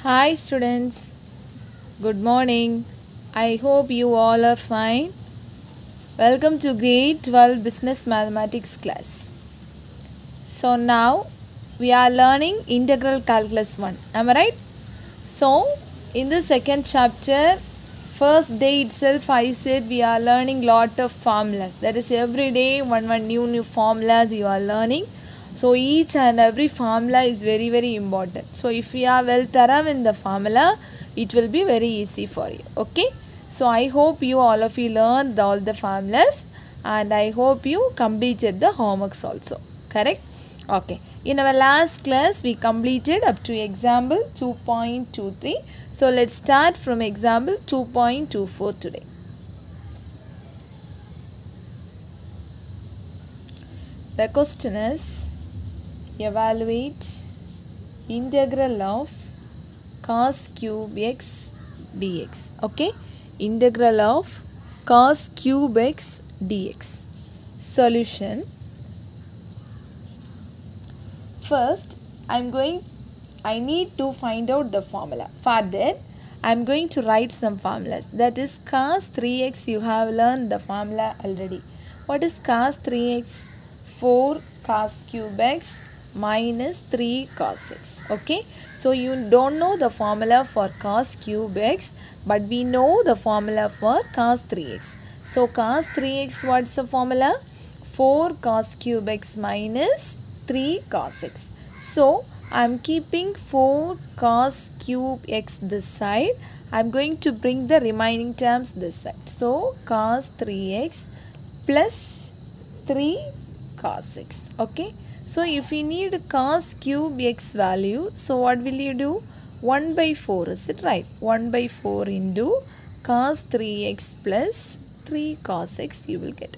Hi students, good morning. I hope you all are fine. Welcome to grade 12 business mathematics class. So now we are learning integral calculus 1. Am I right? So in the second chapter, first day itself I said we are learning lot of formulas. That is every day one new formulas you are learning. So each and every formula is very important. So if you are well thorough in the formula, it will be very easy for you. Okay. So I hope you all of you learned all the formulas and I hope you completed the homeworks also. Correct? Okay. In our last class we completed up to example 2.23. So let's start from example 2.24 today. The question is, evaluate integral of cos cube x dx. Okay, integral of cos cube x dx. Solution. First I need to find out the formula. For that I am going to write some formulas. That is cos 3x. You have learned the formula already. What is cos 3x? 4 cos cube x minus 3 cos x. Okay, so you don't know the formula for cos cube x, but we know the formula for cos 3x. So cos 3x, what's the formula? 4 cos cube x minus 3 cos x. So I am keeping 4 cos cube x this side. I am going to bring the remaining terms this side. So cos 3x plus 3 cos x. Okay. So if we need cos cube x value, so what will you do? 1 by 4, is it right? 1 by 4 into cos 3x plus 3 cos x you will get.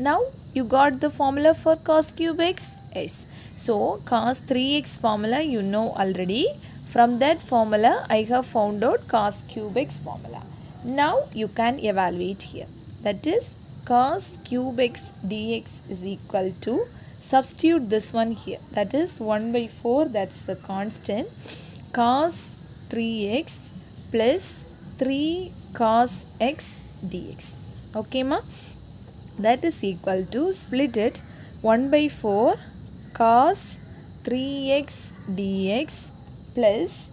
Now you got the formula for cos cube x? Yes. So cos 3x formula you know already. From that formula I have found out cos cube x formula. Now you can evaluate here. That is cos cube x dx is equal to, substitute this one here, that is 1 by 4, that's the constant, cos 3x plus 3 cos x dx. Okay ma? That is equal to, split it, 1 by 4 cos 3x dx plus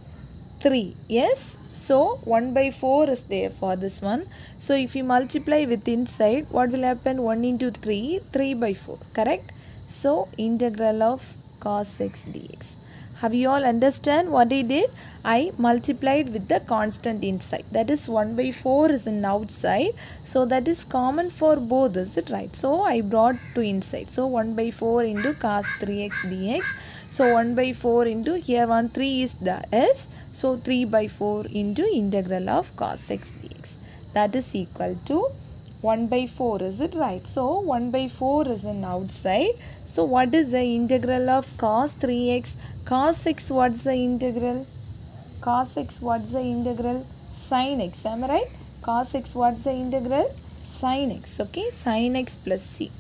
3. Yes, so 1 by 4 is there for this one. So if you multiply with inside, what will happen? 1 into 3, 3 by 4, correct? So integral of cos x dx. Have you all understand what I did? I multiplied with the constant inside. That is 1 by 4 is in outside. So that is common for both, is it right? So I brought to inside. So 1 by 4 into cos 3x dx. So 1 by 4 into, here 1 3 is the s. So 3 by 4 into integral of cos x dx. That is equal to 1 by 4, is it right? So 1 by 4 is in outside. So what is the integral of cos 3x? Cos x, what's the integral? Cos x, what's the integral? Sin x, am I right? Cos x, what's the integral? Sin x, okay? Sin x plus c.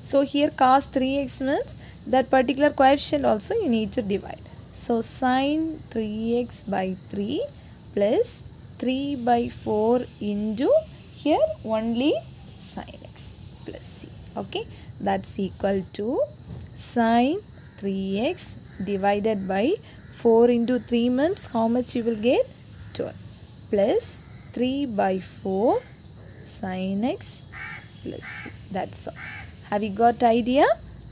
So here cos 3x means that particular coefficient also you need to divide. So sin 3x by 3 plus 3 by 4 into, here only sin x plus c. Okay, that's equal to sin 3x divided by 4 into 3 means how much you will get? 12 plus 3 by 4 sin x plus c. That's all. Have you got idea?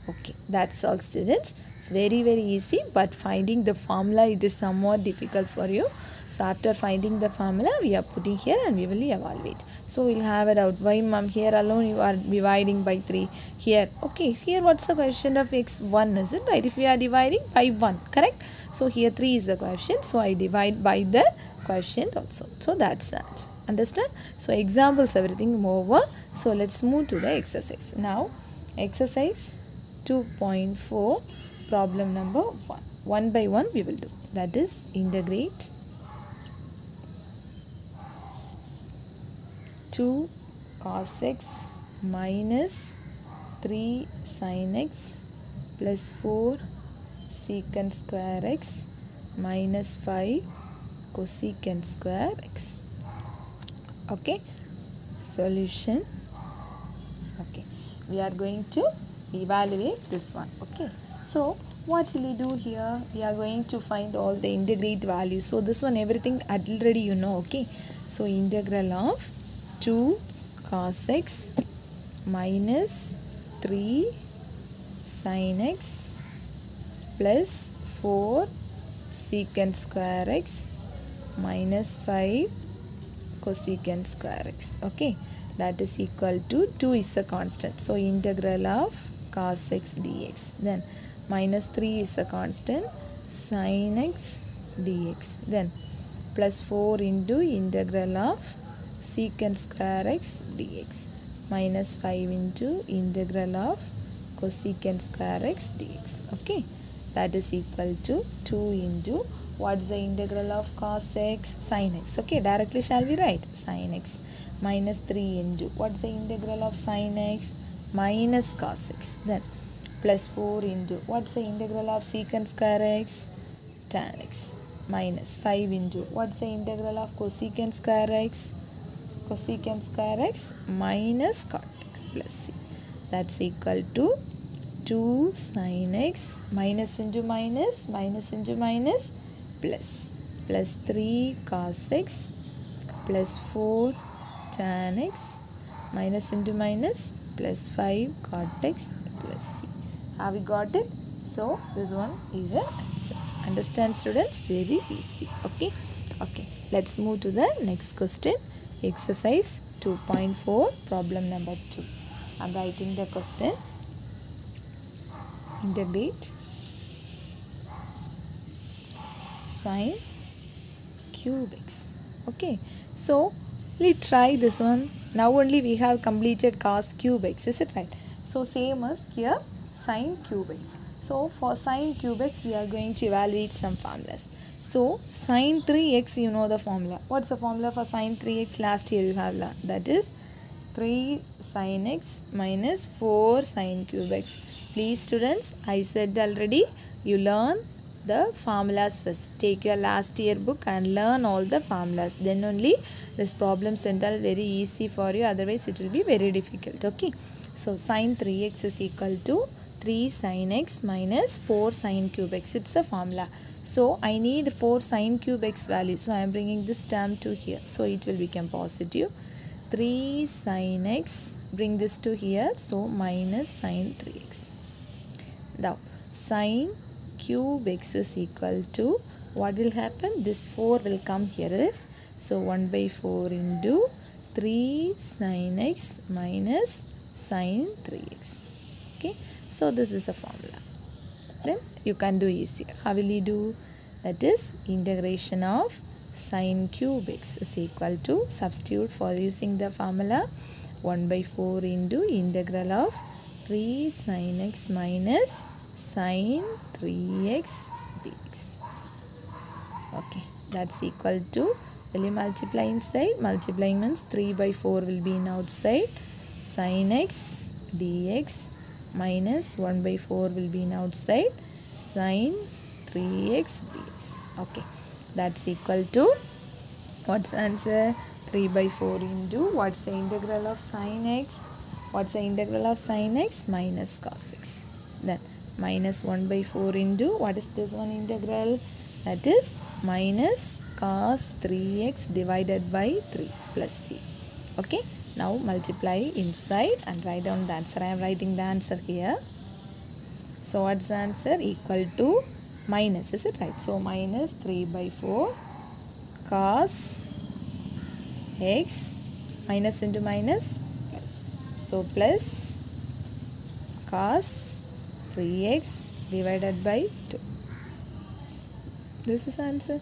Okay, that's all students. It's very easy, but finding the formula it is somewhat difficult for you. So after finding the formula we are putting here and we will evaluate. So we'll have it out. Why ma'am, here alone you are dividing by 3. Here, okay, here what's the coefficient of x? 1, is it right? If we are dividing by 1, correct? So here 3 is the coefficient. So I divide by the coefficient also. So that's that. Understand? So examples everything over. So let's move to the exercise. Now exercise 2.4, problem number 1. 1 by 1 we will do. That is integrate 2 cos x minus 3 sin x plus 4 secant square x minus 5 cosecant square x. Okay, solution. Okay, we are going to evaluate this one. Okay, so what will we do here? We are going to find all the integrate values. So this one everything already you know. Okay, so integral of 2 cos x minus 3 sin x plus 4 secant square x minus 5 cosecant square x. Okay, that is equal to 2 is a constant. So integral of cos x dx. Then minus 3 is a constant, sin x dx. Then plus 4 into integral of secant square x dx minus 5 into integral of cosecant square x dx. Okay, that is equal to 2 into what's the integral of cos x sin x. Okay, directly shall we write sin x minus 3 into what's the integral of sin x minus cos x. Then plus 4 into what's the integral of secant square x tan x minus 5 into what's the integral of cosecant square x minus cot x plus c. That's equal to 2 sin x minus into minus plus 3 cos x plus 4 tan x minus into minus plus 5 cot x plus c. Have we got it? So this one is an answer. Understand, students? Very easy. Okay. Okay. Let's move to the next question. Exercise 2.4, problem number 2. I'm writing the question. Integrate sin cube x. Okay. So let's try this one. Now only we have completed cos cube x. Is it right? So same as here sin cube x. So for sin cube x we are going to evaluate some formulas. So sin 3x, you know the formula. What's the formula for sin 3x? Last year you have learned. That is 3 sin x minus 4 sin cube x. Please students, I said already, you learn the formulas first. Take your last year book and learn all the formulas. Then only this problem central very easy for you. Otherwise it will be very difficult. Okay. So sin 3x is equal to 3 sin x minus 4 sin cube x. It's the formula. So I need 4 sin cube x value. So I am bringing this term to here. So it will become positive. 3 sin x, bring this to here. So minus sin 3x. Now sin cube x is equal to, what will happen? This 4 will come here is. So 1 by 4 into 3 sin x minus sin 3x. Okay. So this is a formula. Then you can do easier. How will you do? That is integration of sin cube x is equal to, substitute for using the formula, 1 by 4 into integral of 3 sin x minus sin 3x dx. Okay, that's equal to, will you multiply inside? Multiplying means 3 by 4 will be in outside, sin x dx minus 1 by 4 will be in outside, sin 3x dx. Okay, that's equal to, what's the answer? 3 by 4 into, what's the integral of sin x? What's the integral of sin x? Minus cos x. Then minus 1 by 4 into, what is this one integral? That is minus cos 3x divided by 3 plus c. Okay, now multiply inside and write down the answer. I am writing the answer here. So what's the answer? Equal to minus, is it right? So minus 3 by 4 cos x minus into minus plus. So plus cos 3x divided by 2. This is answer.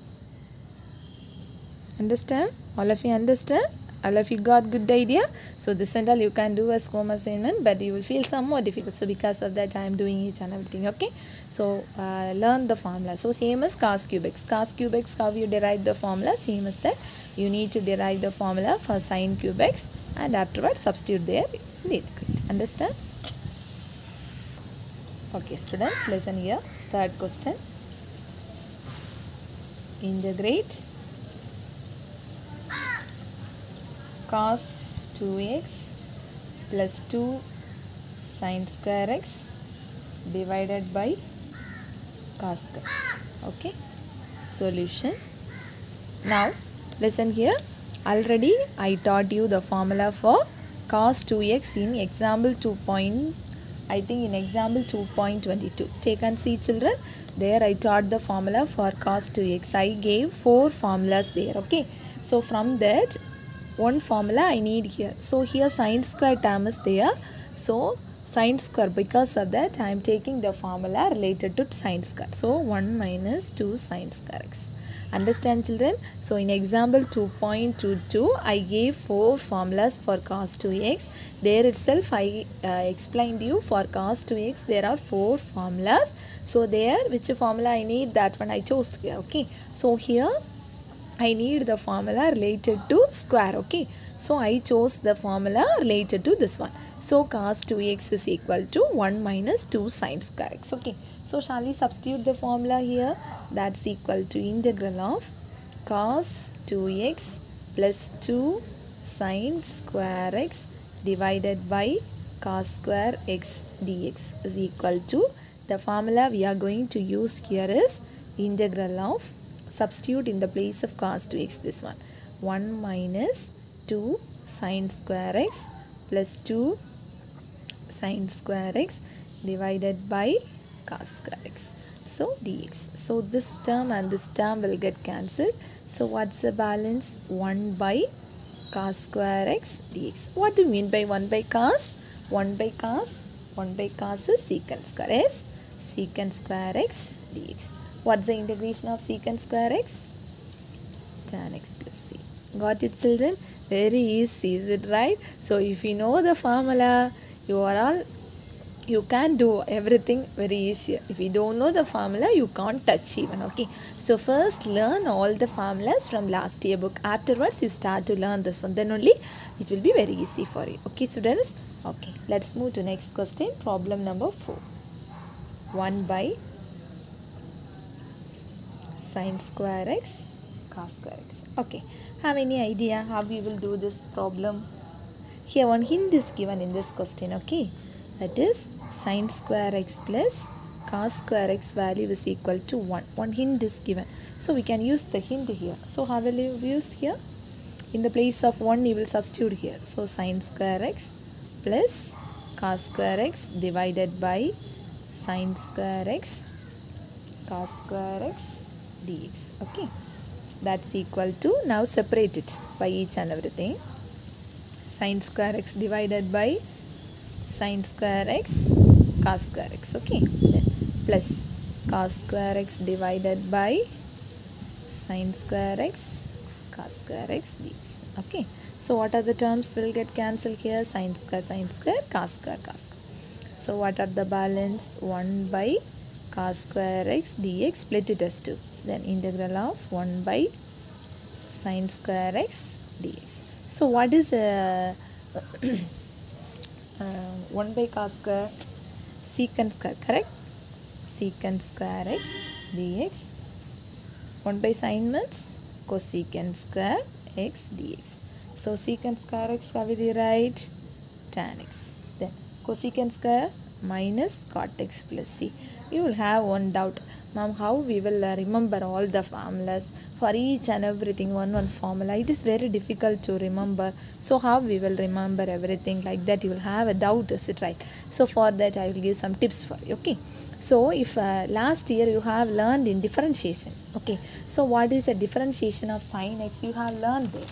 Understand? All of you understand? All of you got good idea? So this and all you can do as home assignment, but you will feel some more difficult. So because of that I am doing each and everything. Okay. So learn the formula. So same as cos cube x. Cos cube x, how you derive the formula? Same as that. You need to derive the formula for sin cube x and afterwards substitute there. Understand? Okay students, listen here. Third question. integrate cos 2x plus 2 sin square x divided by cos square x. Okay, solution. Now listen here, already I taught you the formula for cos 2x in example 2. I think in example 2.22. Take and see children, there I taught the formula for cos 2x. I gave 4 formulas there. Okay, so from that one formula I need here. So here sin square term is there. So sin square, because of that I am taking the formula related to sin square. So 1 minus 2 sin square x. Understand children? So in example 2.22 I gave 4 formulas for cos 2x. There itself I explained you for cos 2x there are 4 formulas. So there which formula I need, that one I chose here. Okay, so here I need the formula related to square. Okay, so I chose the formula related to this one. So cos 2x is equal to 1 minus 2 sin square x. Okay, so shall we substitute the formula here? That's equal to integral of cos 2x plus 2 sin square x divided by cos square x dx is equal to, the formula we are going to use here is integral of, substitute in the place of cos 2x this one, 1 minus 2 sin square x plus 2 sin square x divided by cos square x. So dx. So this term and this term will get cancelled. So what's the balance? 1 by cos square x dx. What do you mean by 1 by cos? 1 by cos. 1 by cos is secant square x. Secant square x dx. What's the integration of secant square x? Tan x plus c. Got it children? Very easy, is it right? So if you know the formula, you can do everything very easy. If you don't know the formula, you can't touch even. Okay, so first learn all the formulas from last year book. Afterwards you start to learn this one, then only it will be very easy for you. Okay students, okay, let's move to next question. Problem number 4. 1 by sin square x cos square x. Okay, have any idea how we will do this problem? Here one hint is given in this question. Okay, that is sin square x plus cos square x value is equal to 1. One hint is given, so we can use the hint here. So how will you use here? In the place of 1 you will substitute here. So sin square x plus cos square x divided by sin square x cos square x dx. Okay, that's equal to, now separate it by each and everything. Sin square x divided by sin square x cos square x. Okay, then plus cos square x divided by sin square x cos square x dx. Okay, so what are the terms will get cancelled here? Sin square, cos square, cos square. So what are the balance? 1 by cos square x dx, split it as 2. Then integral of 1 by sin square x dx. So what is 1 by cos square? Secant square, correct? Secant square x dx. 1 by sin means cosecant square x dx. So secant square x, how will you write? Tan x. Then cosecant square minus cot x plus c. You will have one doubt, ma'am, how we will remember all the formulas for each and everything, one formula? It is very difficult to remember. So how we will remember everything like that? You will have a doubt, is it right? So for that I will give some tips for you. Okay, so if last year you have learned in differentiation. Okay, so what is a differentiation of sin x? You have learned there.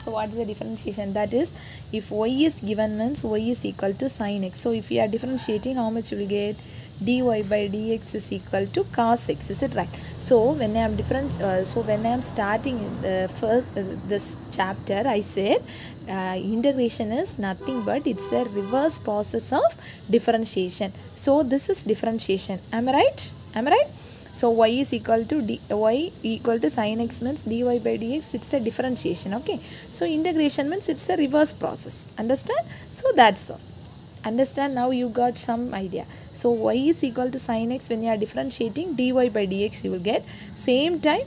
So what is the differentiation? That is, if y is given means y is equal to sin x. So if you are differentiating, how much you will get? dy by dx is equal to cos x, is it right? So when I am starting the first this chapter, I said integration is nothing but it's a reverse process of differentiation. So this is differentiation. Am I right? Am I right? So y is equal to y equal to sin x means dy by dx, it's a differentiation. Okay, so integration means it's a reverse process. Understand? So that's all. Understand? Now you got some idea. So y is equal to sin x, when you are differentiating dy by dx you will get. Same time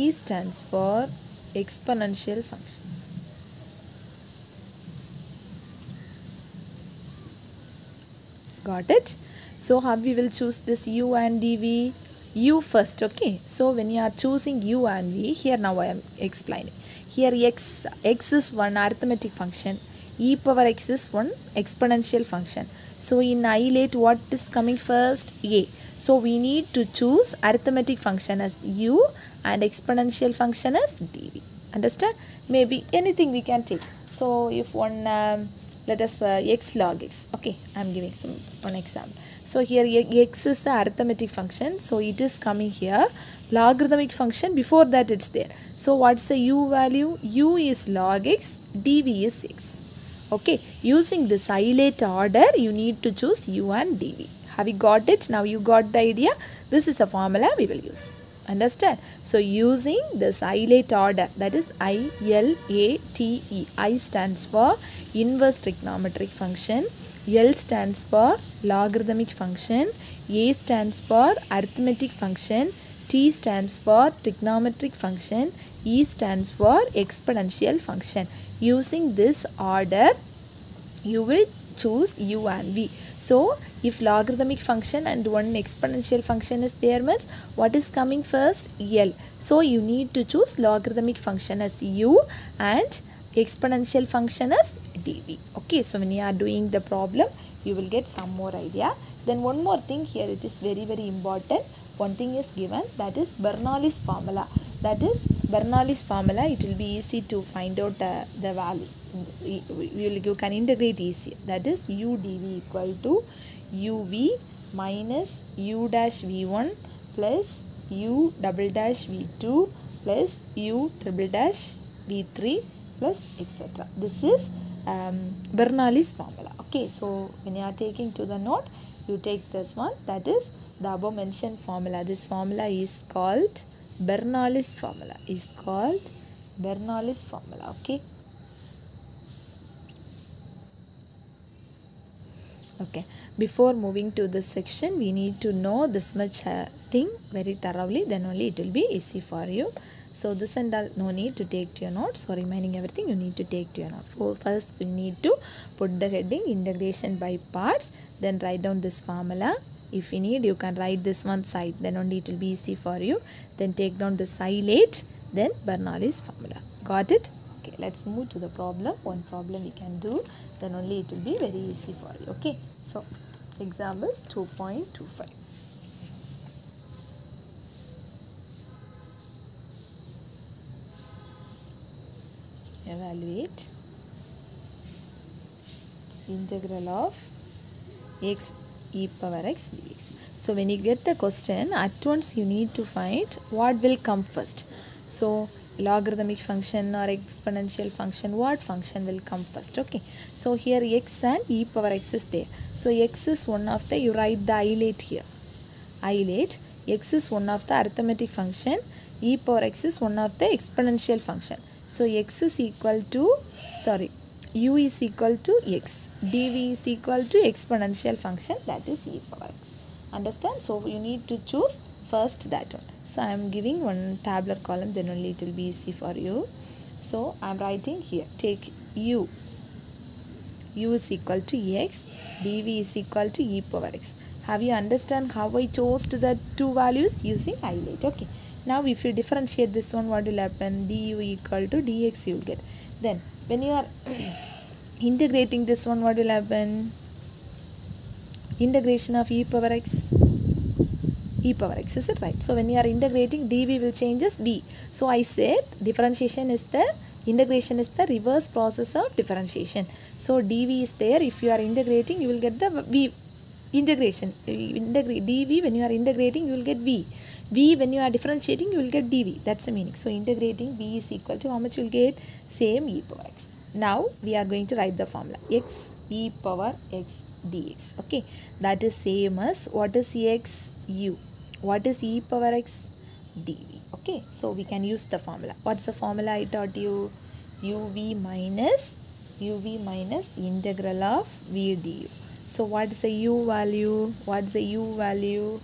E stands for exponential function. Got it? So how we will choose this u and dv? U first, okay? So when you are choosing u and v, here now I am explaining. Here x is one arithmetic function, e power x is one exponential function. So in annihilate, what is coming first? A. So we need to choose arithmetic function as u and exponential function as dv. Understand? Maybe anything we can take. So if one let us x log x, okay, I am giving one example. So here x is the arithmetic function, so it is coming here. Logarithmic function, before that it's there. So what's the u value? U is log x, dv is x. Okay, using this annihilate order, you need to choose u and dv. Have you got it? Now you got the idea. This is a formula we will use. Understand? So using this annihilate order, that is ILATE. I stands for inverse trigonometric function, L stands for logarithmic function, A stands for arithmetic function, T stands for trigonometric function, E stands for exponential function. Using this order, you will choose u and v. So if logarithmic function and one exponential function is there, means what is coming first? L. So you need to choose logarithmic function as u and exponential function as dv. Okay, so when you are doing the problem, you will get some more idea. Then one more thing here, it is very important. One thing is given, that is Bernoulli's formula. That is Bernoulli's formula. It will be easy to find out the values. You can integrate easy. That is u dv equal to uv minus u dash v1 plus u double dash v2 plus u triple dash v3 plus etc. This is Bernoulli's formula. Okay, so when you are taking to the note, you take this one, that is the above mentioned formula. This formula is called Bernoulli's formula. Okay. Okay, before moving to this section, we need to know this much thing very thoroughly, then only it will be easy for you. So this and all, no need to take to your notes. For remaining everything, you need to take to your notes. First, we need to put the heading integration by parts, then write down this formula. If you need, you can write this one side, then only it will be easy for you. Then take down the annihilate, then Bernoulli's formula. Got it? Okay, let's move to the problem. One problem we can do, then only it will be very easy for you. Okay, so example 2.25. Evaluate integral of x e power x dx. So when you get the question, at once you need to find what will come first. So logarithmic function or exponential function, what function will come first? Okay, so here x and e power x is there. So x is one of the, you write the annihilate here. Annihilate, x is one of the arithmetic function, e power x is one of the exponential function. So x is equal to, u is equal to x, dv is equal to exponential function, that is e power x. Understand? So you need to choose first that one. So I am giving one tabular column, then only it will be easy for you. So I am writing here, take u is equal to x, dv is equal to e power x. Have you understand how I chose the two values? Using annihilate. Okay. Now if you differentiate this one, what will happen? Du equal to dx you will get. Then when you are integrating this one, what will happen? Integration of e power x. E power x, is it right? So when you are integrating, dv will change as v. So I said integration is the reverse process of differentiation. So dv is there. If you are integrating, you will get the v. Integration, dv, when you are integrating, you will get v. V, when you are differentiating, you will get dv. That's the meaning. So integrating, v is equal to how much you will get? Same e power x. Now we are going to write the formula, x e power x dx. Okay, that is same as, what is x? U. What is e power x? dv. Okay, so we can use the formula. What's the formula I taught you? uv minus integral of v du. So what is the u value? What's the u value?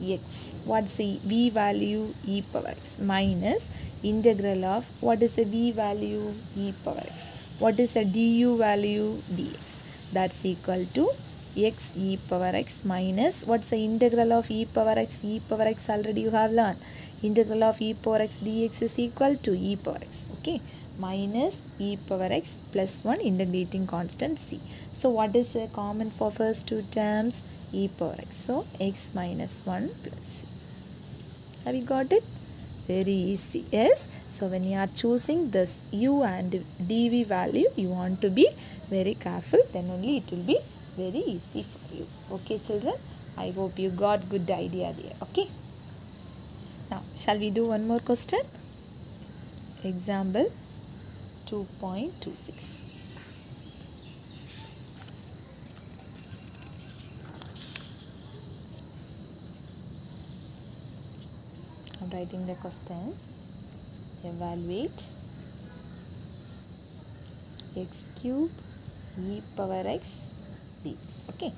x. What's the v value? E power x minus integral of what is a v value? E power x. What is a du value? Dx. That's equal to x e power x minus what's the integral of e power x? E power x already you have learned. Integral of e power x dx is equal to e power x. Okay, minus e power x plus 1 integrating constant c. So what is common for first two terms? E power x. So x minus 1 plus c. Have you got it? Very easy. Yes. So when you are choosing this u and dv value, you want to be very careful. Then only it will be very easy for you. Okay, children. I hope you got good idea there. Okay. Now, shall we do one more question? Example 2.26. I'm writing the question. Evaluate x cube e power x dx. Okay.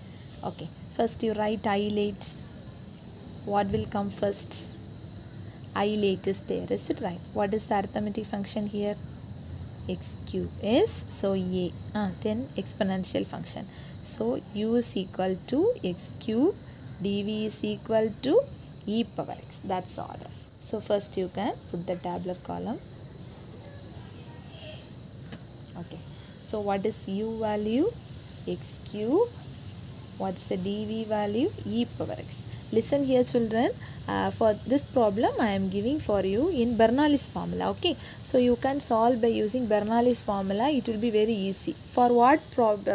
Okay. First you write isolate. What will come first? Isolate is there. Is it right? What is the arithmetic function here? X cube is so a. Then exponential function. So u is equal to x cube. dv is equal to e power x. That's the order. So first you can put the tabular column. Okay. So what is u value? X cube. What's the dv value? E power x. Listen here children, for this problem I am giving for you in Bernoulli's formula. Okay, so you can solve by using Bernoulli's formula. It will be very easy. For what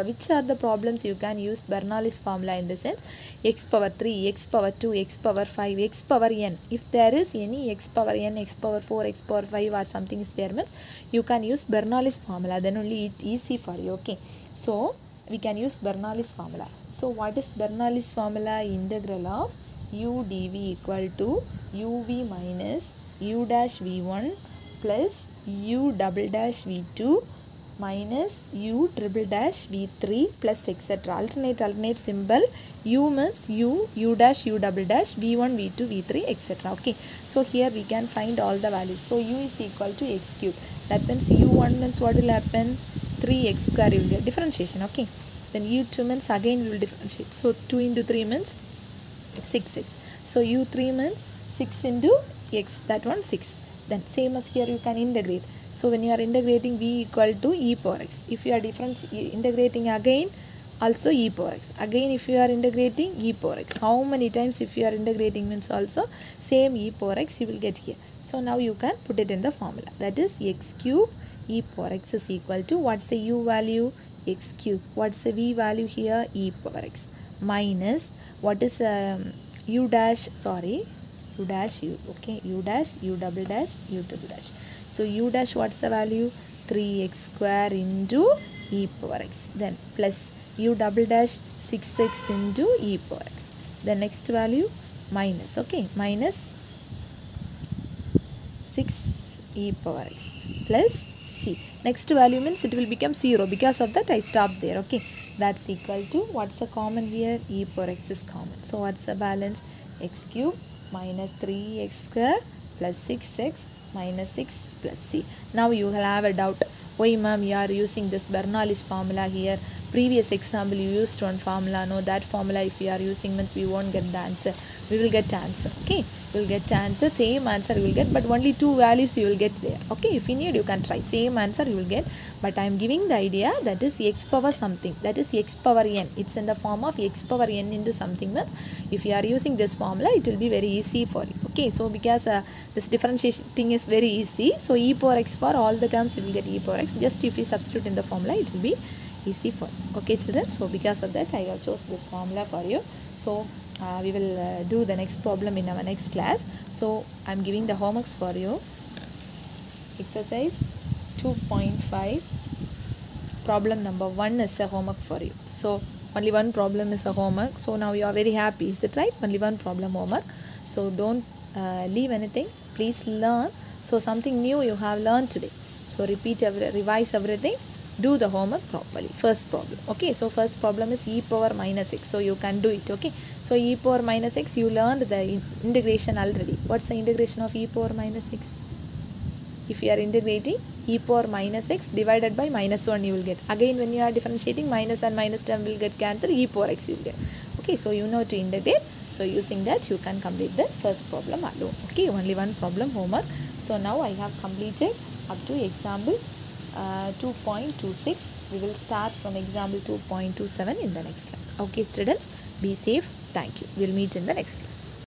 which are the problems you can use Bernoulli's formula? In the sense x power 3, x power 2, x power 5, x power n. If there is any x power n, x power 4, x power 5 or something is there means you can use Bernoulli's formula. Then only it easy for you. Okay, so we can use Bernoulli's formula. So what is Bernoulli's formula? Integral of u dv equal to uv minus u dash v1 plus u double dash v2 minus u triple dash v3 plus etc. Alternate symbol. U means u dash, u double dash, v1, v2, v3 etc. Okay, so here we can find all the values. So u is equal to x cube. That means u1 means what will happen? 3x square you will get differentiation. Okay, then u2 means again we will differentiate. So 2 into 3 means 6. So u3 means 6 into x, that one 6. Then same as here you can integrate. So when you are integrating v equal to e power x. If you are integrating again also e power x. Again if you are integrating e power x. How many times if you are integrating means also same e power x you will get here. So now you can put it in the formula. That is x cube e power x is equal to what's the u value? X cube. What's the v value here? E power x minus what is u dash, sorry, u dash u, okay, u dash, u double dash, u triple dash. So u dash what's the value? 3x square into e power x. Then plus u double dash 6x into e power x. The next value minus, okay, minus 6 e power x plus c. Next value means it will become 0. Because of that I stopped there. Okay, that's equal to what's the common here? E power x is common. So what's the balance? X cube minus 3x square plus 6x minus 6 plus c. Now you will have a doubt. Why ma'am you are using this Bernoulli's formula here? Previous example you used one formula. No, that formula if you are using means we won't get the answer. We will get answer. Okay, we will get answer. Same answer you will get, but only 2 values you will get there. Okay, if you need you can try. Same answer you will get, but I am giving the idea that is x power something. That is x power n. It's in the form of x power n into something means if you are using this formula it will be very easy for you. Okay, so because this differentiating is very easy, so e power x for all the terms you will get e power x. Just if you substitute in the formula it will be easy for you. Okay children, so because of that I have chose this formula for you. So we will do the next problem in our next class. So I am giving the homeworks for you. Exercise 2.5 problem number 1 is a homework for you. So only one problem is a homework. So now you are very happy, is it right? Only one problem homework. So don't leave anything. Please learn. So something new you have learned today. So repeat, revise everything do the homework properly. First problem. Okay, so first problem is e power minus x. So you can do it. Okay, so e power minus x, you learned the integration already. What's the integration of e power minus x? If you are integrating, e power minus x divided by minus 1 you will get. Again, when you are differentiating, minus and minus term will get cancelled, e power x you will get. Okay, so you know to integrate. So using that you can complete the first problem alone. Okay, only one problem homework. So now I have completed up to example 2.26. We will start from example 2.27 in the next class. Okay students, be safe. Thank you. We'll meet in the next class.